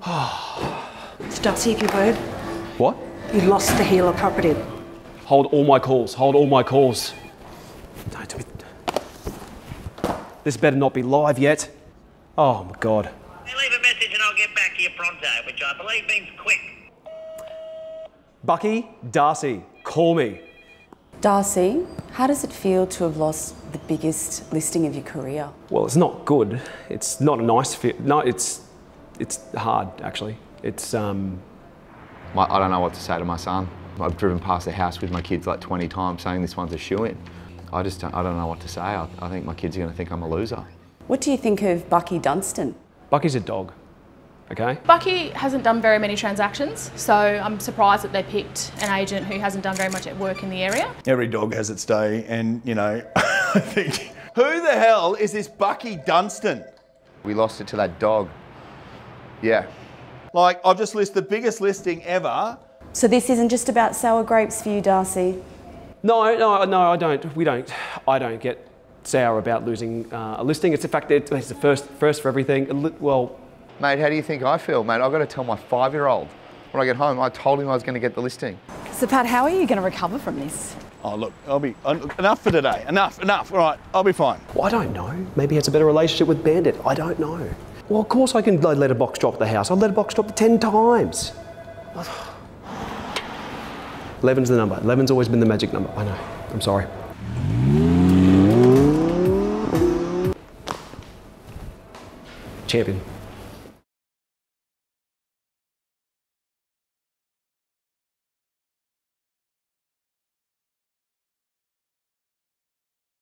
It's Darcy, if you heard. What? You lost the Halo property. Hold all my calls. Hold all my calls. This better not be live yet. Oh my God. Hey, leave a message and I'll get back to you pronto, which I believe means quick. Bucky, Darcy, call me. Darcy, how does it feel to have lost the biggest listing of your career? Well, it's not good. It's not a nice fit. No, it's hard, actually. It's, I don't know what to say to my son. I've driven past the house with my kids like 20 times saying this one's a shoo-in. I don't know what to say. I think my kids are going to think I'm a loser. What do you think of Bucky Dunstan? Bucky's a dog, okay? Bucky hasn't done very many transactions, so I'm surprised that they picked an agent who hasn't done very much at work in the area. Every dog has its day, and, you know, I think, who the hell is this Bucky Dunstan? We lost it to that dog. Yeah. Like, I've just listed the biggest listing ever. So this isn't just about sour grapes for you, Darcy? No, I don't. I don't get sour about losing a listing. It's the fact that it's the first for everything. Well, Mate, how do you think I feel, mate? I've got to tell my 5-year-old when I get home. I told him I was going to get the listing. So Pat, how are you going to recover from this? Oh, look, enough for today. Enough. All right, I'll be fine. well, I don't know. Maybe he has a better relationship with Bandit. I don't know. Well, of course I can let a box drop at the house. I've let a box drop 10 times. 11's the number. 11's always been the magic number. I know. I'm sorry. Champion.